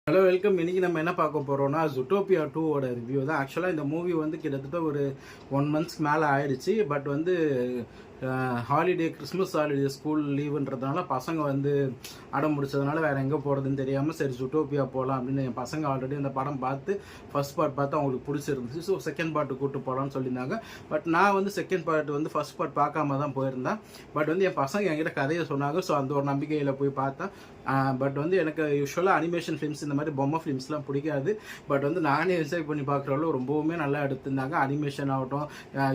Hello welcome. இன்னைக்கு நம்ம என்ன பார்க்க போகிறோம்னா ஜூட்டோபியா 2 ரிவ்யூ தான். ஆக்சுவலாக இந்த மூவி வந்து கிட்டத்தட்ட ஒரு 1 மந்த்ஸ்க்கு மேலே ஆயிடுச்சு. பட் வந்து ஹாலிடே, கிறிஸ்மஸ் ஹாலிடே, ஸ்கூல் லீவுன்றதுனால பசங்க வந்து அடம் முடிச்சதுனால வேறு எங்கே போகிறதுன்னு தெரியாமல் சரி ஜூட்டோபியா போகலாம் அப்படின்னு என் பசங்க ஆல்ரெடி இந்த படம் பார்த்து ஃபர்ஸ்ட் பார்ட் பார்த்து அவங்களுக்கு பிடிச்சிருந்துச்சு. ஸோ செகண்ட் பார்ட்டு கூப்பிட்டு போகலான்னு சொல்லியிருந்தாங்க. பட் நான் வந்து செகண்ட் பார்ட் வந்து ஃபர்ஸ்ட் பார்ட் பார்க்காம தான் போயிருந்தேன். பட் வந்து என் பசங்க என்கிட்ட கதையை சொன்னாங்க. ஸோ அந்த ஒரு நம்பிக்கையில் போய் பார்த்தேன். பட் வந்து எனக்கு யூஸ்வலாக அனிமேஷன் ஃபிலிம்ஸ் இந்த மாதிரி பொம்மை ஃபிலிம்ஸ்லாம் பிடிக்காது. பட் வந்து நானே என்ஜாய் பண்ணி பார்க்குறவளோ ரொம்பவுமே நல்லா எடுத்திருந்தாங்க. அனிமேஷன் ஆகட்டும்,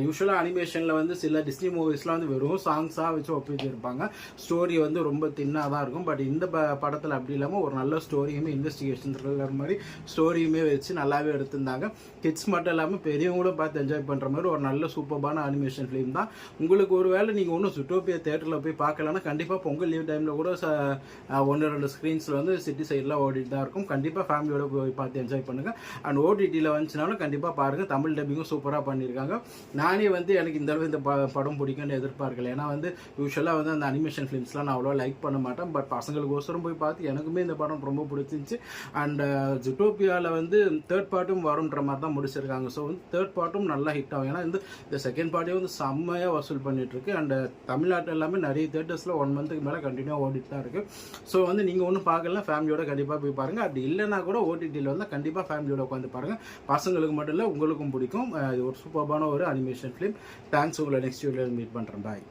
யூஸ்வலாக அனிமேஷனில் வந்து சில டிஸ்னி மூவிஸ்லாம் வந்து வெறும் சாங்ஸாக வச்சு ஒப்பிச்சிருப்பாங்க. ஸ்டோரி வந்து ரொம்ப தின்னாக தான் இருக்கும். பட் இந்த படத்தில் அப்படி இல்லாமல் ஒரு நல்ல ஸ்டோரியுமே, இன்வெஸ்டிகேஷன் த்ரில்லர் மாதிரி ஸ்டோரியுமே வச்சு நல்லாவே எடுத்திருந்தாங்க. கிட்ஸ் மட்டும் இல்லாமல் பெரியவங்களும் பார்த்து என்ஜாய் பண்ணுற மாதிரி ஒரு நல்ல சூப்பர்பான அனிமேஷன் ஃபிலிம் தான். உங்களுக்கு ஒரு வேளை நீங்கள் ஒன்றும் ஜூட்டோபியா தேட்டரில் போய் பார்க்கலன்னா கண்டிப்பாக பொங்கல் லீவ் டைமில் கூட 1-2 ஸ்க்ரீன்ஸில் வந்து சிட்டி சைடில் ஓடிட்டு தான் இருக்கும். கண்டிப்பாக ஃபேமிலியோட போய் பார்த்து என்ஜாய் பண்ணுங்கள். அண்ட் ஓடிடியில் வந்துச்சுனாலும் கண்டிப்பாக பாருங்கள். தமிழ் டப்பிங்கும் சூப்பராக பண்ணியிருக்காங்க. நானே வந்து எனக்கு இந்த அளவு இந்த படம் பிடிக்கும்னு எதிர்பார்க்கல. ஏன்னா வந்து யூஸ்வலாக வந்து அந்த அனிமேஷன் ஃபிலிம்ஸ்லாம் நான் அவ்வளோ லைக் பண்ண மாட்டேன். பட் பசங்களுக்கோசரம் போய் பார்த்து எனக்குமே இந்த படம் ரொம்ப பிடிச்சிருந்துச்சு. அண்ட் ஜூட்டோபியாவில் வந்து தேர்ட் பார்ட்டும் வரும்ன்ற மாதிரி தான் முடிச்சிருக்காங்க. ஸோ வந்து தேர்ட் பார்ட்டும் நல்லா ஹிட் ஆகும். ஏன்னா இந்த செகண்ட் பார்ட்டே வந்து செம்மையாக வசூல் பண்ணிட்டு இருக்கு. அண்ட் தமிழ்நாட்டில் எல்லாமே நிறைய தேட்டர்ஸில் 1 மந்த்துக்கு மேலே கண்டினியூவாக ஓடிட்டு தான் இருக்குது. ஸோ வந்து நீங்கள் ஒன்றும் பார்க்கலாம், ஃபேமிலியோட கண்டிப்பாக போய் பாருங்கள். அப்படி இல்லைனா கூட ஓடிடியில் வந்து கண்டிப்பாக ஃபேமிலியோட உட்காந்து பாருங்கள். பசங்களுக்கு மட்டும் இல்லை, உங்களுக்கும் பிடிக்கும். இது ஒரு சூப்பர்பான ஒரு அனிமேஷன் ஃபிலிம். தேங்க்ஸ். உங்களை நெக்ஸ்ட் வீடியோவில் மீட் பண்ணுறேன். பாய்.